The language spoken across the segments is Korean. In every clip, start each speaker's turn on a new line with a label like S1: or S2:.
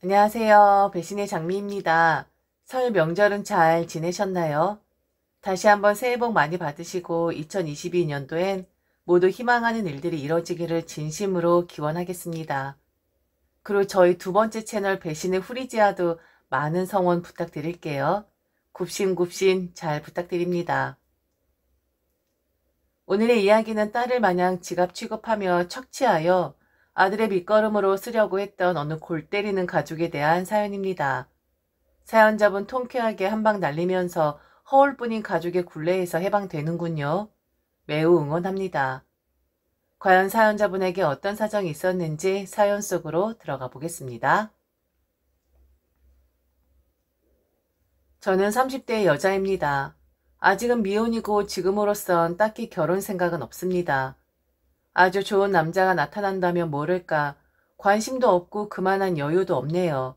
S1: 안녕하세요. 배신의 장미입니다. 설 명절은 잘 지내셨나요? 다시 한번 새해 복 많이 받으시고 2022년도엔 모두 희망하는 일들이 이뤄지기를 진심으로 기원하겠습니다. 그리고 저희 두 번째 채널 배신의 후리지아도 많은 성원 부탁드릴게요. 굽신굽신 잘 부탁드립니다. 오늘의 이야기는 딸을 마냥 지갑 취급하며 척치하여 아들의 밑거름으로 쓰려고 했던 어느 골 때리는 가족에 대한 사연입니다. 사연자분 통쾌하게 한 방 날리면서 허울뿐인 가족의 굴레에서 해방되는군요. 매우 응원합니다. 과연 사연자분에게 어떤 사정이 있었는지 사연 속으로 들어가 보겠습니다. 저는 30대의 여자입니다. 아직은 미혼이고 지금으로선 딱히 결혼 생각은 없습니다. 아주 좋은 남자가 나타난다면 모를까 관심도 없고 그만한 여유도 없네요.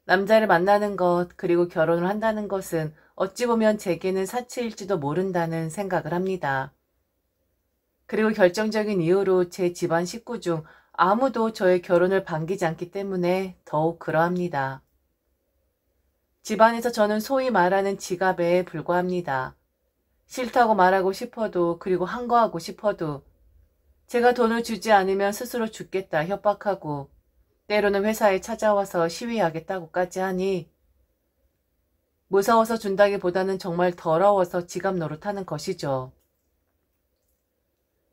S1: 남자를 만나는 것 그리고 결혼을 한다는 것은 어찌 보면 제게는 사치일지도 모른다는 생각을 합니다. 그리고 결정적인 이유로 제 집안 식구 중 아무도 저의 결혼을 반기지 않기 때문에 더욱 그러합니다. 집안에서 저는 소위 말하는 지갑에 불과합니다. 싫다고 말하고 싶어도 그리고 항거하고 싶어도 제가 돈을 주지 않으면 스스로 죽겠다 협박하고 때로는 회사에 찾아와서 시위하겠다고까지 하니 무서워서 준다기보다는 정말 더러워서 지갑 노릇하는 것이죠.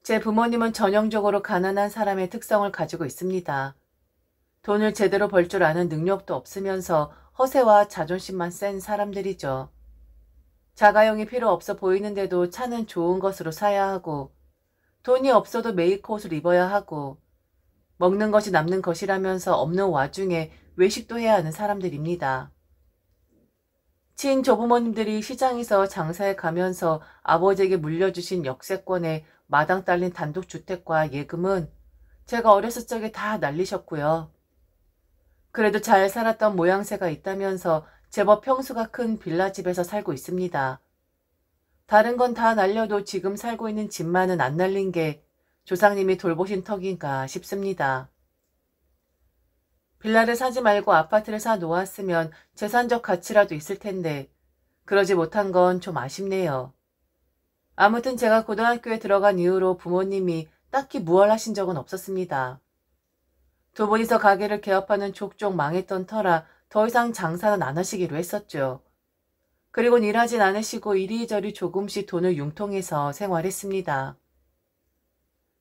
S1: 제 부모님은 전형적으로 가난한 사람의 특성을 가지고 있습니다. 돈을 제대로 벌 줄 아는 능력도 없으면서 허세와 자존심만 센 사람들이죠. 자가용이 필요 없어 보이는데도 차는 좋은 것으로 사야 하고 돈이 없어도 메이커 옷을 입어야 하고 먹는 것이 남는 것이라면서 없는 와중에 외식도 해야 하는 사람들입니다. 친조부모님들이 시장에서 장사에 가면서 아버지에게 물려주신 역세권의 마당 딸린 단독주택과 예금은 제가 어렸을 적에 다 날리셨고요. 그래도 잘 살았던 모양새가 있다면서 제법 평수가 큰 빌라집에서 살고 있습니다. 다른 건 다 날려도 지금 살고 있는 집만은 안 날린 게 조상님이 돌보신 덕인가 싶습니다. 빌라를 사지 말고 아파트를 사 놓았으면 재산적 가치라도 있을 텐데 그러지 못한 건 좀 아쉽네요. 아무튼 제가 고등학교에 들어간 이후로 부모님이 딱히 무얼 하신 적은 없었습니다. 두 분이서 가게를 개업하는 족족 망했던 터라 더 이상 장사는 안 하시기로 했었죠. 그리고는 일하진 않으시고 이리저리 조금씩 돈을 융통해서 생활했습니다.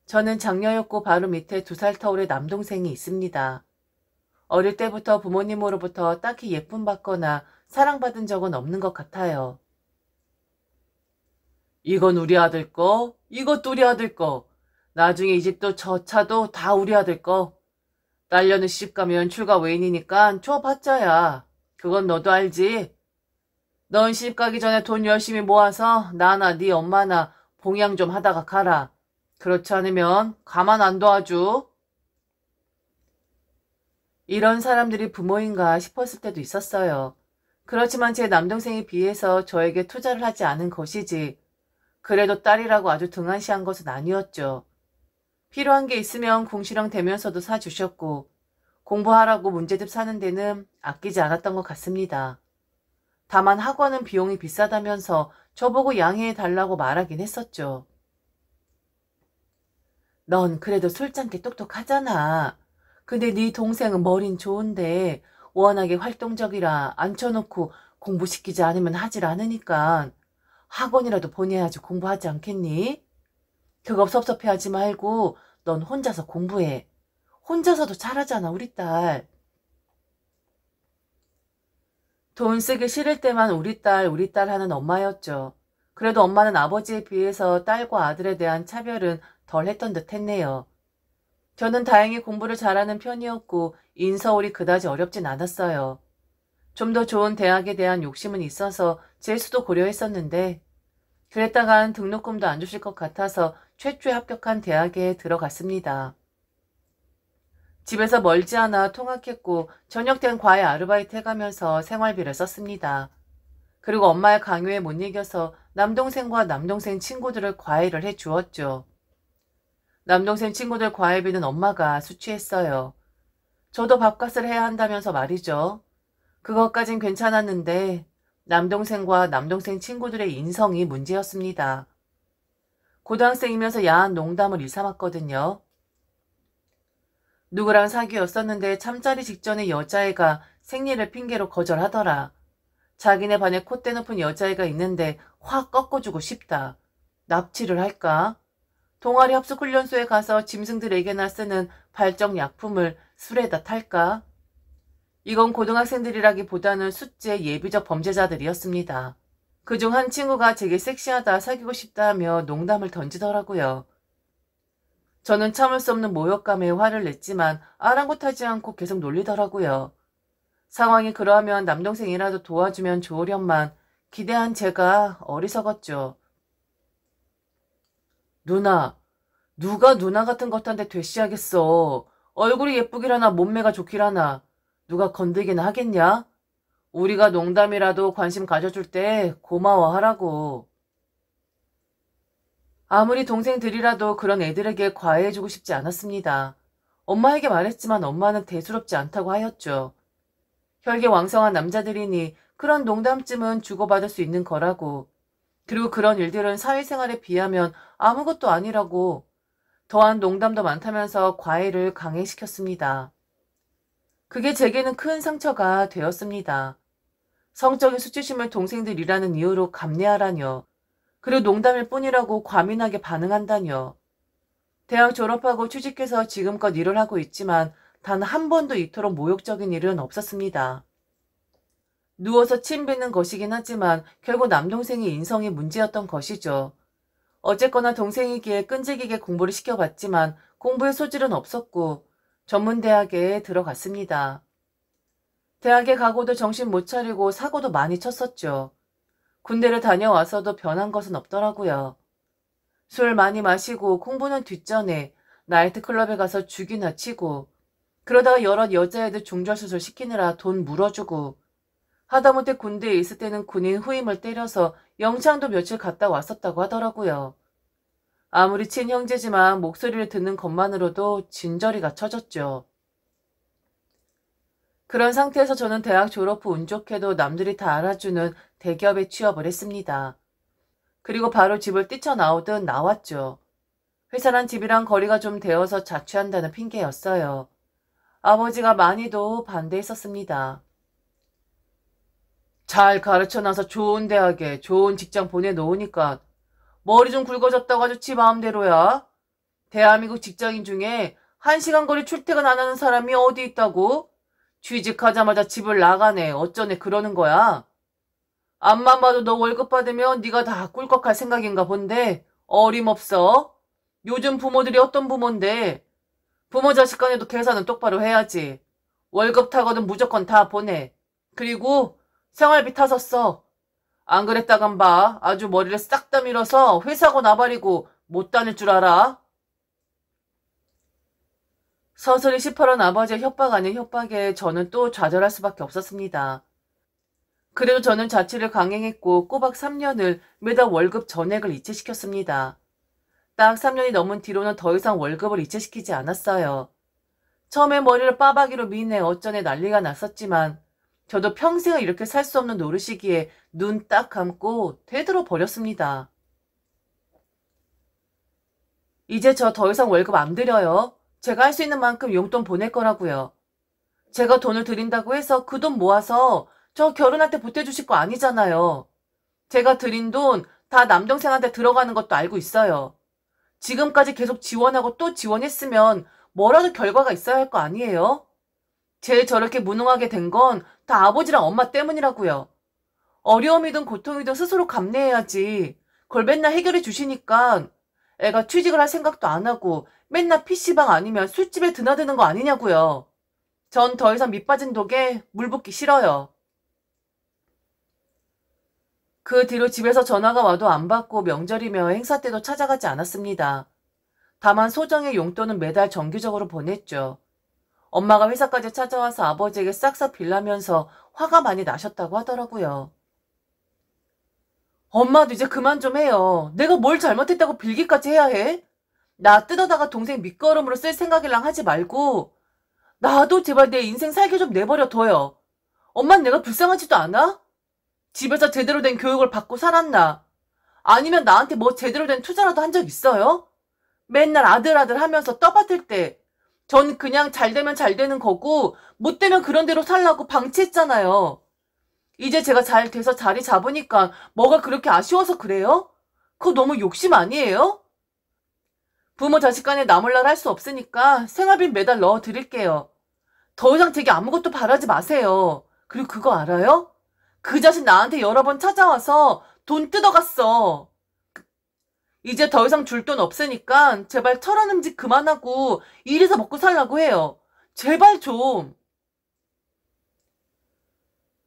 S1: 저는 장녀였고 바로 밑에 2살 터울의 남동생이 있습니다. 어릴 때부터 부모님으로부터 딱히 예쁨 받거나 사랑받은 적은 없는 것 같아요. 이건 우리 아들 거, 이것도 우리 아들 거, 나중에 이 집도 저 차도 다 우리 아들 거. 딸려는 시집 가면 출가 외인이니까 줘봤자야. 그건 너도 알지? 넌 시집 가기 전에 돈 열심히 모아서 나나 네 엄마나 봉양 좀 하다가 가라. 그렇지 않으면 가만 안 둬아주. 이런 사람들이 부모인가 싶었을 때도 있었어요. 그렇지만 제 남동생에 비해서 저에게 투자를 하지 않은 것이지 그래도 딸이라고 아주 등한시한 것은 아니었죠. 필요한 게 있으면 궁시렁 대면서도 사주셨고 공부하라고 문제집 사는 데는 아끼지 않았던 것 같습니다. 다만 학원은 비용이 비싸다면서 저보고 양해해달라고 말하긴 했었죠. 넌 그래도 술잔깨 똑똑하잖아. 근데 네 동생은 머린 좋은데 워낙에 활동적이라 앉혀놓고 공부시키지 않으면 하질 않으니까 학원이라도 보내야지 공부하지 않겠니? 그거 섭섭해하지 말고 넌 혼자서 공부해. 혼자서도 잘하잖아 우리 딸. 돈 쓰기 싫을 때만 우리 딸 하는 엄마였죠. 그래도 엄마는 아버지에 비해서 딸과 아들에 대한 차별은 덜 했던 듯 했네요. 저는 다행히 공부를 잘하는 편이었고 인서울이 그다지 어렵진 않았어요. 좀 더 좋은 대학에 대한 욕심은 있어서 재수도 고려했었는데 그랬다간 등록금도 안 주실 것 같아서 최초에 합격한 대학에 들어갔습니다. 집에서 멀지 않아 통학했고 저녁 땐 과외 아르바이트 해가면서 생활비를 썼습니다. 그리고 엄마의 강요에 못 이겨서 남동생과 남동생 친구들을 과외를 해주었죠. 남동생 친구들 과외비는 엄마가 수취했어요. 저도 밥값을 해야 한다면서 말이죠. 그것까진 괜찮았는데 남동생과 남동생 친구들의 인성이 문제였습니다. 고등학생이면서 야한 농담을 일삼았거든요. 누구랑 사귀었었는데 잠자리 직전에 여자애가 생리를 핑계로 거절하더라. 자기네 반에 콧대 높은 여자애가 있는데 확 꺾어주고 싶다. 납치를 할까? 동아리 합숙훈련소에 가서 짐승들에게나 쓰는 발정약품을 술에다 탈까? 이건 고등학생들이라기보다는 숫제 예비적 범죄자들이었습니다. 그중 한 친구가 제게 섹시하다 사귀고 싶다 하며 농담을 던지더라고요. 저는 참을 수 없는 모욕감에 화를 냈지만 아랑곳하지 않고 계속 놀리더라고요. 상황이 그러하면 남동생이라도 도와주면 좋으련만 기대한 제가 어리석었죠. 누나, 누가 누나 같은 것한테 되시하겠어. 얼굴이 예쁘기라나 몸매가 좋기라나 누가 건들기나 하겠냐? 우리가 농담이라도 관심 가져줄 때 고마워하라고. 아무리 동생들이라도 그런 애들에게 과외해주고 싶지 않았습니다. 엄마에게 말했지만 엄마는 대수롭지 않다고 하였죠. 혈기왕성한 남자들이니 그런 농담쯤은 주고받을 수 있는 거라고. 그리고 그런 일들은 사회생활에 비하면 아무것도 아니라고. 더한 농담도 많다면서 과외를 강행시켰습니다. 그게 제게는 큰 상처가 되었습니다. 성적인 수치심을 동생들이라는 이유로 감내하라뇨. 그리고 농담일 뿐이라고 과민하게 반응한다뇨. 대학 졸업하고 취직해서 지금껏 일을 하고 있지만 단 한 번도 이토록 모욕적인 일은 없었습니다. 누워서 침 뱉는 것이긴 하지만 결국 남동생의 인성이 문제였던 것이죠. 어쨌거나 동생이기에 끈질기게 공부를 시켜봤지만 공부의 소질은 없었고 전문대학에 들어갔습니다. 대학에 가고도 정신 못 차리고 사고도 많이 쳤었죠. 군대를 다녀와서도 변한 것은 없더라고요. 술 많이 마시고 공부는 뒷전에 나이트클럽에 가서 죽이나 치고 그러다가 여러 여자애들 중절수술 시키느라 돈 물어주고 하다못해 군대에 있을 때는 군인 후임을 때려서 영창도 며칠 갔다 왔었다고 하더라고요. 아무리 친형제지만 목소리를 듣는 것만으로도 진저리가 쳐졌죠. 그런 상태에서 저는 대학 졸업 후 운 좋게도 남들이 다 알아주는 대기업에 취업을 했습니다. 그리고 바로 집을 뛰쳐나오듯 나왔죠. 회사랑 집이랑 거리가 좀 되어서 자취한다는 핑계였어요. 아버지가 많이도 반대했었습니다. 잘 가르쳐놔서 좋은 대학에 좋은 직장 보내놓으니까 머리 좀 굵어졌다고 아주 지 마음대로야. 대한민국 직장인 중에 1시간 거리 출퇴근 안 하는 사람이 어디 있다고? 취직하자마자 집을 나가네 어쩌네 그러는 거야. 앞만 봐도 너 월급 받으면 네가 다 꿀꺽할 생각인가 본데 어림없어. 요즘 부모들이 어떤 부모인데. 부모 자식 간에도 계산은 똑바로 해야지. 월급 타거든 무조건 다 보내. 그리고 생활비 타서 써. 안 그랬다간 봐. 아주 머리를 싹 다 밀어서 회사고 나발이고 못 다닐 줄 알아. 서슬이 시퍼런 아버지의 협박 아닌 협박에 저는 또 좌절할 수밖에 없었습니다. 그래도 저는 자취를 강행했고 꼬박 3년을 매달 월급 전액을 이체시켰습니다. 딱 3년이 넘은 뒤로는 더 이상 월급을 이체시키지 않았어요. 처음에 머리를 빠박이로 미네 어쩌네 난리가 났었지만 저도 평생을 이렇게 살 수 없는 노릇이기에 눈 딱 감고 되들어 버렸습니다. 이제 저 더 이상 월급 안 드려요. 제가 할 수 있는 만큼 용돈 보낼 거라고요. 제가 돈을 드린다고 해서 그 돈 모아서 저 결혼할 때 보태주실 거 아니잖아요. 제가 드린 돈 다 남동생한테 들어가는 것도 알고 있어요. 지금까지 계속 지원하고 또 지원했으면 뭐라도 결과가 있어야 할 거 아니에요? 쟤 저렇게 무능하게 된 건 다 아버지랑 엄마 때문이라고요. 어려움이든 고통이든 스스로 감내해야지. 그걸 맨날 해결해 주시니까 애가 취직을 할 생각도 안 하고 맨날 PC방 아니면 술집에 드나드는 거 아니냐고요. 전 더 이상 밑 빠진 독에 물 붓기 싫어요. 그 뒤로 집에서 전화가 와도 안 받고 명절이며 행사 때도 찾아가지 않았습니다. 다만 소정의 용돈은 매달 정기적으로 보냈죠. 엄마가 회사까지 찾아와서 아버지에게 싹싹 빌라면서 화가 많이 나셨다고 하더라고요. 엄마도 이제 그만 좀 해요. 내가 뭘 잘못했다고 빌기까지 해야 해? 나 뜯어다가 동생 밑거름으로 쓸 생각이랑 하지 말고 나도 제발 내 인생 살게 좀 내버려 둬요. 엄만 내가 불쌍하지도 않아? 집에서 제대로 된 교육을 받고 살았나? 아니면 나한테 뭐 제대로 된 투자라도 한 적 있어요? 맨날 아들 하면서 떠받들 때 전 그냥 잘 되면 잘 되는 거고 못 되면 그런 대로 살라고 방치했잖아요. 이제 제가 잘 돼서 자리 잡으니까 뭐가 그렇게 아쉬워서 그래요? 그거 너무 욕심 아니에요? 부모 자식 간에 나 몰라라 할 수 없으니까 생활비 매달 넣어 드릴게요. 더 이상 제게 아무것도 바라지 마세요. 그리고 그거 알아요? 그 자식 나한테 여러 번 찾아와서 돈 뜯어갔어. 이제 더 이상 줄 돈 없으니까 제발 철원 음식 그만하고 일해서 먹고 살라고 해요. 제발 좀.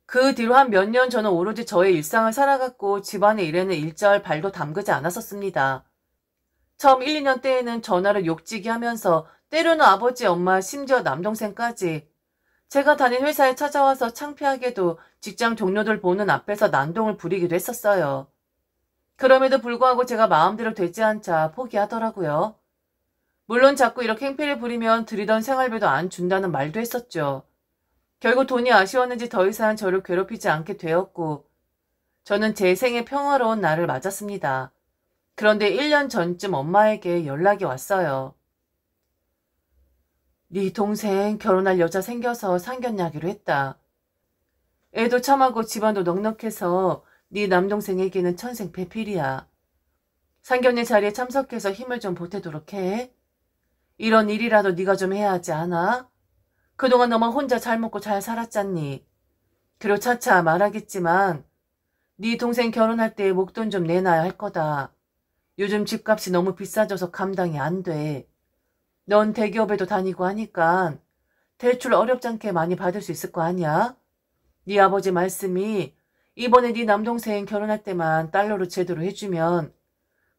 S1: 그 뒤로 한 몇 년 저는 오로지 저의 일상을 살아갔고 집안의 일에는 일절 발도 담그지 않았었습니다. 처음 1, 2년 때에는 전화를 욕지게 하면서 때로는 아버지, 엄마, 심지어 남동생까지 제가 다닌 회사에 찾아와서 창피하게도 직장 동료들 보는 앞에서 난동을 부리기도 했었어요. 그럼에도 불구하고 제가 마음대로 되지 않자 포기하더라고요. 물론 자꾸 이렇게 행패를 부리면 드리던 생활비도 안 준다는 말도 했었죠. 결국 돈이 아쉬웠는지 더 이상 저를 괴롭히지 않게 되었고 저는 제 생의 평화로운 날을 맞았습니다. 그런데 1년 전쯤 엄마에게 연락이 왔어요. 네 동생 결혼할 여자 생겨서 상견례하기로 했다. 애도 참하고 집안도 넉넉해서 네 남동생에게는 천생배필이야. 상견례 자리에 참석해서 힘을 좀 보태도록 해. 이런 일이라도 네가 좀 해야 하지 않아? 그동안 너만 혼자 잘 먹고 잘 살았잖니. 그리고 차차 말하겠지만 네 동생 결혼할 때 목돈 좀 내놔야 할 거다. 요즘 집값이 너무 비싸져서 감당이 안 돼. 넌 대기업에도 다니고 하니까 대출 어렵지 않게 많이 받을 수 있을 거 아니야? 네 아버지 말씀이 이번에 네 남동생 결혼할 때만 달러로 제대로 해주면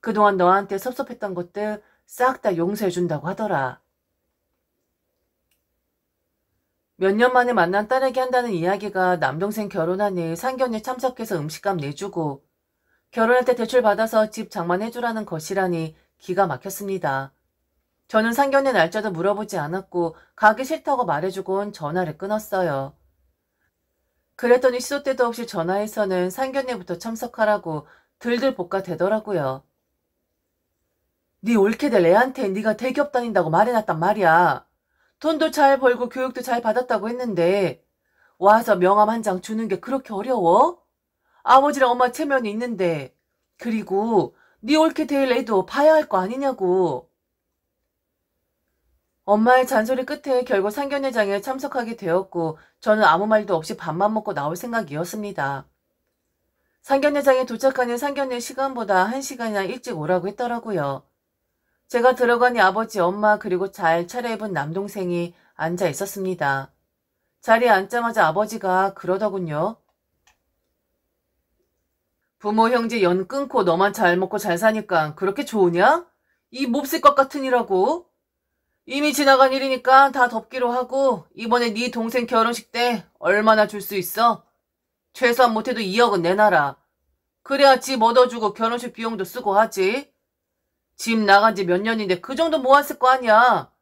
S1: 그동안 너한테 섭섭했던 것들 싹 다 용서해준다고 하더라. 몇 년 만에 만난 딸에게 한다는 이야기가 남동생 결혼하니 상견례 참석해서 음식값 내주고 결혼할 때 대출 받아서 집 장만해주라는 것이라니 기가 막혔습니다. 저는 상견례 날짜도 물어보지 않았고 가기 싫다고 말해주곤 전화를 끊었어요. 그랬더니 시도 때도 없이 전화해서는 상견례부터 참석하라고 들들 볶아대더라고요. 네 옳게 될 애한테 네가 대기업 다닌다고 말해놨단 말이야. 돈도 잘 벌고 교육도 잘 받았다고 했는데 와서 명함 한 장 주는 게 그렇게 어려워? 아버지랑 엄마 체면이 있는데 그리고 네 옳게 될 애도 봐야 할 거 아니냐고. 엄마의 잔소리 끝에 결국 상견례장에 참석하게 되었고 저는 아무 말도 없이 밥만 먹고 나올 생각이었습니다. 상견례장에 도착하는 상견례 시간보다 1시간이나 일찍 오라고 했더라고요. 제가 들어가니 아버지, 엄마 그리고 잘 차려입은 남동생이 앉아 있었습니다. 자리에 앉자마자 아버지가 그러더군요. 부모 형제 연 끊고 너만 잘 먹고 잘 사니까 그렇게 좋으냐? 이 몹쓸 것 같은 이라고. 이미 지나간 일이니까 다 덮기로 하고 이번에 네 동생 결혼식 때 얼마나 줄 수 있어? 최소한 못해도 2억은 내놔라. 그래야 집 얻어주고 결혼식 비용도 쓰고 하지. 집 나간 지 몇 년인데 그 정도 모았을 거 아니야.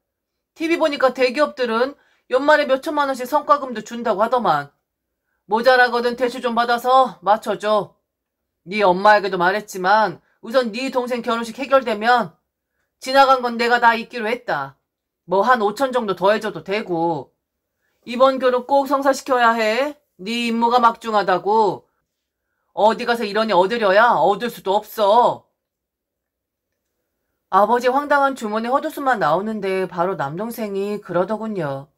S1: TV 보니까 대기업들은 연말에 몇 천만 원씩 성과금도 준다고 하더만. 모자라거든 대출 좀 받아서 맞춰줘. 네 엄마에게도 말했지만 우선 네 동생 결혼식 해결되면 지나간 건 내가 다 잊기로 했다. 뭐 한 5천 정도 더해줘도 되고. 이번 결혼 꼭 성사시켜야 해. 네 임무가 막중하다고. 어디 가서 이러니 얻으려야 얻을 수도 없어. 아버지 황당한 주문에 헛웃음만 나오는데 바로 남동생이 그러더군요.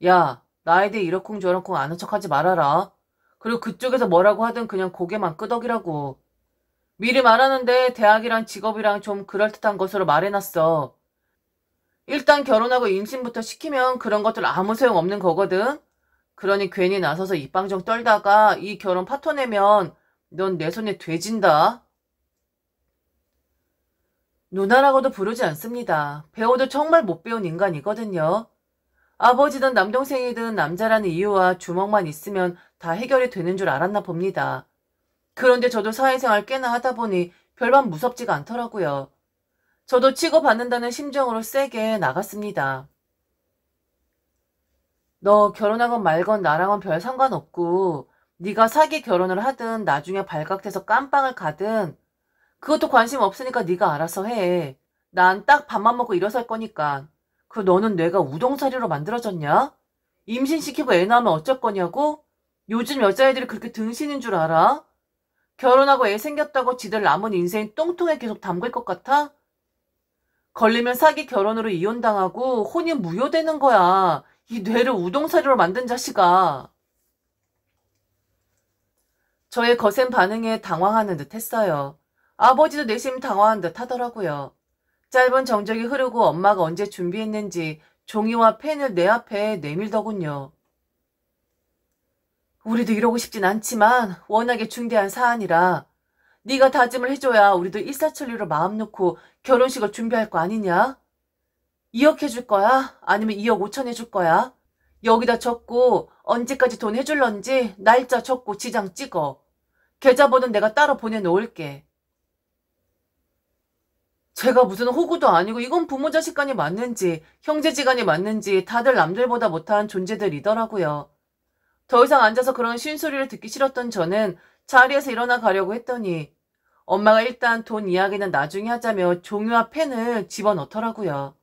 S1: 야, 나에 대해 이러쿵저러쿵 아는 척하지 말아라. 그리고 그쪽에서 뭐라고 하든 그냥 고개만 끄덕이라고. 미리 말하는데 대학이랑 직업이랑 좀 그럴듯한 것으로 말해놨어. 일단 결혼하고 임신부터 시키면 그런 것들 아무 소용없는 거거든. 그러니 괜히 나서서 입방정 떨다가 이 결혼 파토 내면 넌 내 손에 돼진다. 누나라고도 부르지 않습니다. 배워도 정말 못 배운 인간이거든요. 아버지든 남동생이든 남자라는 이유와 주먹만 있으면 다 해결이 되는 줄 알았나 봅니다. 그런데 저도 사회생활 꽤나 하다 보니 별반 무섭지가 않더라고요. 저도 치고받는다는 심정으로 세게 나갔습니다. 너 결혼하건 말건 나랑은 별 상관없고 네가 사기 결혼을 하든 나중에 발각돼서 깜빵을 가든 그것도 관심 없으니까 네가 알아서 해. 난 딱 밥만 먹고 일어설 거니까. 그 너는 뇌가 우동사리로 만들어졌냐? 임신시키고 애 낳으면 어쩔 거냐고? 요즘 여자애들이 그렇게 등신인 줄 알아? 결혼하고 애 생겼다고 지들 남은 인생 똥통에 계속 담글 것 같아? 걸리면 사기 결혼으로 이혼당하고 혼인 무효되는 거야. 이 뇌를 우동사리로 만든 자식아. 저의 거센 반응에 당황하는 듯 했어요. 아버지도 내심 당황한 듯 하더라고요. 짧은 정적이 흐르고 엄마가 언제 준비했는지 종이와 펜을 내 앞에 내밀더군요. 우리도 이러고 싶진 않지만 워낙에 중대한 사안이라 네가 다짐을 해줘야 우리도 일사천리로 마음 놓고 결혼식을 준비할 거 아니냐? 2억 해줄 거야? 아니면 2억 5천 해줄 거야? 여기다 적고 언제까지 돈 해줄런지 날짜 적고 지장 찍어. 계좌번호는 내가 따로 보내놓을게. 제가 무슨 호구도 아니고 이건 부모 자식 간이 맞는지 형제지간이 맞는지 다들 남들보다 못한 존재들이더라고요. 더 이상 앉아서 그런 쉰소리를 듣기 싫었던 저는 자리에서 일어나 가려고 했더니 엄마가 일단 돈 이야기는 나중에 하자며 종이와 펜을 집어넣더라고요.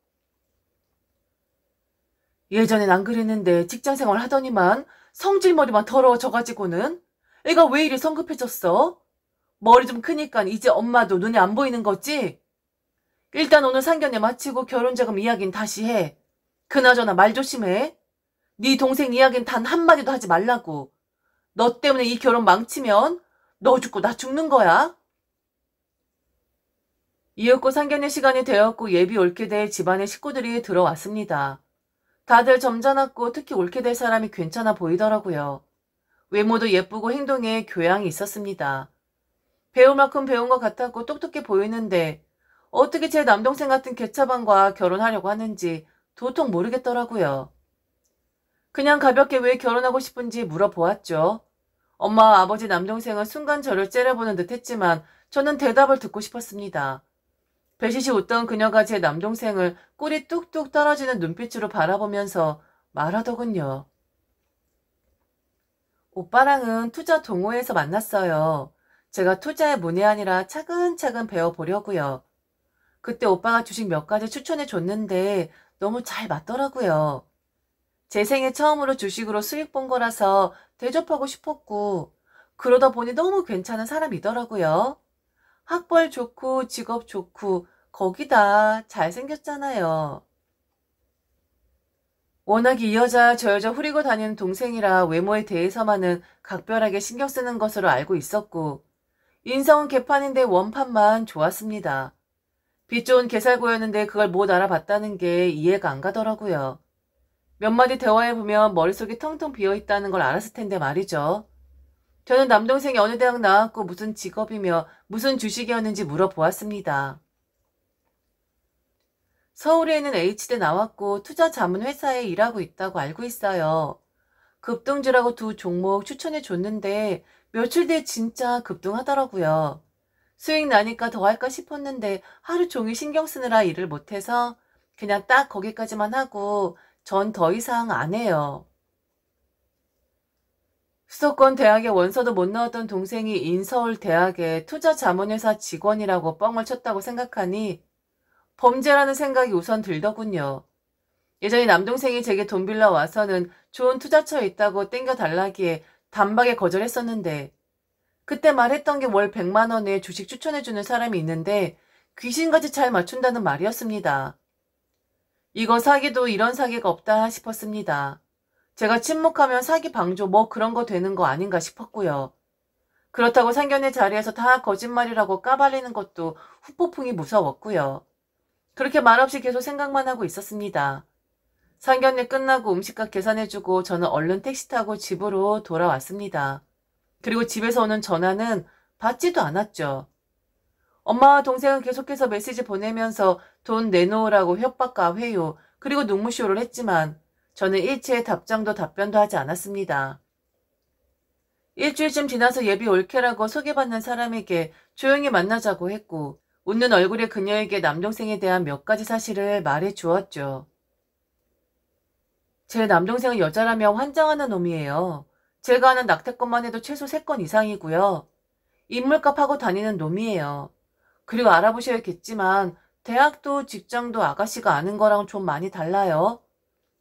S1: 예전엔 안 그랬는데 직장생활 하더니만 성질머리만 더러워져가지고는 애가 왜 이리 성급해졌어? 머리 좀 크니까 이제 엄마도 눈에 안 보이는 거지? 일단 오늘 상견례 마치고 결혼자금 이야기는 다시 해. 그나저나 말 조심해. 네 동생 이야기는 단 한마디도 하지 말라고. 너 때문에 이 결혼 망치면 너 죽고 나 죽는 거야. 이윽고 상견례 시간이 되었고 예비 옳게 될 집안의 식구들이 들어왔습니다. 다들 점잖았고 특히 옳게 될 사람이 괜찮아 보이더라고요. 외모도 예쁘고 행동에 교양이 있었습니다. 배울 만큼 배운 것 같았고 똑똑해 보이는데 어떻게 제 남동생 같은 개차반과 결혼하려고 하는지 도통 모르겠더라고요. 그냥 가볍게 왜 결혼하고 싶은지 물어보았죠. 엄마와 아버지 남동생은 순간 저를 째려보는 듯 했지만 저는 대답을 듣고 싶었습니다. 배시시 웃던 그녀가 제 남동생을 꿀이 뚝뚝 떨어지는 눈빛으로 바라보면서 말하더군요. 오빠랑은 투자 동호회에서 만났어요. 제가 투자의 문외한이라 차근차근 배워보려고요. 그때 오빠가 주식 몇 가지 추천해 줬는데 너무 잘 맞더라고요. 제 생애 처음으로 주식으로 수익 본 거라서 대접하고 싶었고 그러다 보니 너무 괜찮은 사람이더라고요. 학벌 좋고 직업 좋고 거기다 잘생겼잖아요. 워낙 이 여자 저 여자 후리고 다니는 동생이라 외모에 대해서만은 각별하게 신경 쓰는 것으로 알고 있었고 인성은 개판인데 원판만 좋았습니다. 빚 좋은 개살구였는데 그걸 못 알아봤다는 게 이해가 안 가더라고요. 몇 마디 대화해보면 머릿속이 텅텅 비어있다는 걸 알았을 텐데 말이죠. 저는 남동생이 어느 대학 나왔고 무슨 직업이며 무슨 주식이었는지 물어보았습니다. 서울에 있는 H대 나왔고 투자 자문 회사에 일하고 있다고 알고 있어요. 급등주라고 두 종목 추천해 줬는데 며칠 뒤에 진짜 급등하더라고요. 수익 나니까 더 할까 싶었는데 하루 종일 신경 쓰느라 일을 못해서 그냥 딱 거기까지만 하고 전 더 이상 안 해요. 수도권 대학에 원서도 못 넣었던 동생이 인서울 대학의 투자자문회사 직원이라고 뻥을 쳤다고 생각하니 범죄라는 생각이 우선 들더군요. 예전에 남동생이 제게 돈 빌려 와서는 좋은 투자처에 있다고 땡겨달라기에 단박에 거절했었는데 그때 말했던 게 월 100만 원에 주식 추천해주는 사람이 있는데 귀신같이 잘 맞춘다는 말이었습니다. 이거 사기도 이런 사기가 없다 싶었습니다. 제가 침묵하면 사기 방조 뭐 그런 거 되는 거 아닌가 싶었고요. 그렇다고 상견례 자리에서 다 거짓말이라고 까발리는 것도 후폭풍이 무서웠고요. 그렇게 말없이 계속 생각만 하고 있었습니다. 상견례 끝나고 음식값 계산해주고 저는 얼른 택시 타고 집으로 돌아왔습니다. 그리고 집에서 오는 전화는 받지도 않았죠. 엄마와 동생은 계속해서 메시지 보내면서 돈 내놓으라고 협박과 회유, 그리고 눈물쇼를 했지만 저는 일체의 답장도 답변도 하지 않았습니다. 일주일쯤 지나서 예비 올케라고 소개받는 사람에게 조용히 만나자고 했고 웃는 얼굴의 그녀에게 남동생에 대한 몇 가지 사실을 말해 주었죠. 제 남동생은 여자라며 환장하는 놈이에요. 제가 아는 낙태건만 해도 최소 3건 이상이고요. 인물값 하고 다니는 놈이에요. 그리고 알아보셔야겠지만 대학도 직장도 아가씨가 아는 거랑 좀 많이 달라요.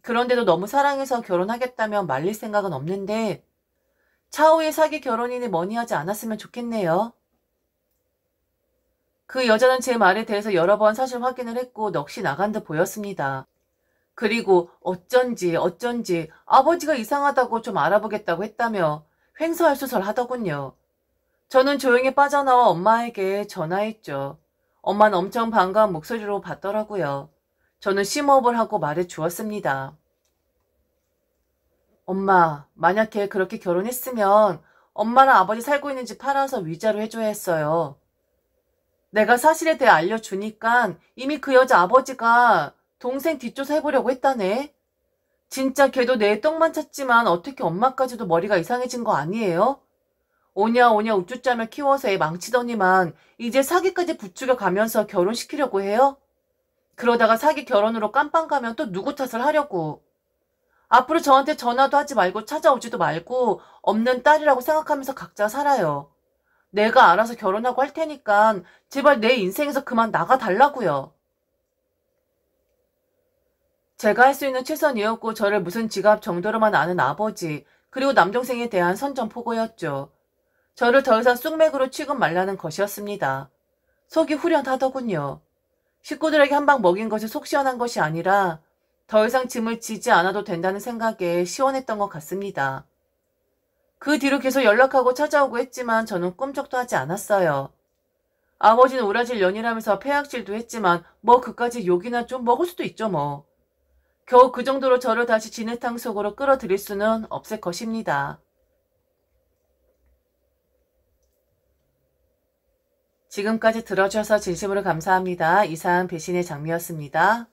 S1: 그런데도 너무 사랑해서 결혼하겠다면 말릴 생각은 없는데 차후에 사기 결혼이니 뭐니 하지 않았으면 좋겠네요. 그 여자는 제 말에 대해서 여러 번 사실 확인을 했고 넋이 나간 듯 보였습니다. 그리고 어쩐지 아버지가 이상하다고 좀 알아보겠다고 했다며 횡설수설 하더군요. 저는 조용히 빠져나와 엄마에게 전화했죠. 엄마는 엄청 반가운 목소리로 받더라고요. 저는 심호흡을 하고 말해 주었습니다. 엄마, 만약 걔 그렇게 결혼했으면 엄마랑 아버지 살고 있는 집 팔아서 위자료 해줘야 했어요. 내가 사실에 대해 알려주니까 이미 그 여자 아버지가 동생 뒷조사 해보려고 했다네. 진짜 걔도 내 떡만 찾지만 어떻게 엄마까지도 머리가 이상해진 거 아니에요? 오냐 우쭈짜며 키워서 애 망치더니만 이제 사기까지 부추겨 가면서 결혼시키려고 해요? 그러다가 사기 결혼으로 깜빵 가면 또 누구 탓을 하려고. 앞으로 저한테 전화도 하지 말고 찾아오지도 말고 없는 딸이라고 생각하면서 각자 살아요. 내가 알아서 결혼하고 할 테니까 제발 내 인생에서 그만 나가달라고요. 제가 할 수 있는 최선이었고 저를 무슨 지갑 정도로만 아는 아버지 그리고 남동생에 대한 선전포고였죠. 저를 더 이상 쑥맥으로 취급 말라는 것이었습니다. 속이 후련하더군요. 식구들에게 한 방 먹인 것이 속 시원한 것이 아니라 더 이상 짐을 지지 않아도 된다는 생각에 시원했던 것 같습니다. 그 뒤로 계속 연락하고 찾아오고 했지만 저는 꿈쩍도 하지 않았어요. 아버지는 우라질 년이라면서 폐악질도 했지만 뭐 그까지 욕이나 좀 먹을 수도 있죠 뭐. 겨우 그 정도로 저를 다시 진흙탕 속으로 끌어들일 수는 없을 것입니다. 지금까지 들어주셔서 진심으로 감사합니다. 이상 배신의 장미였습니다.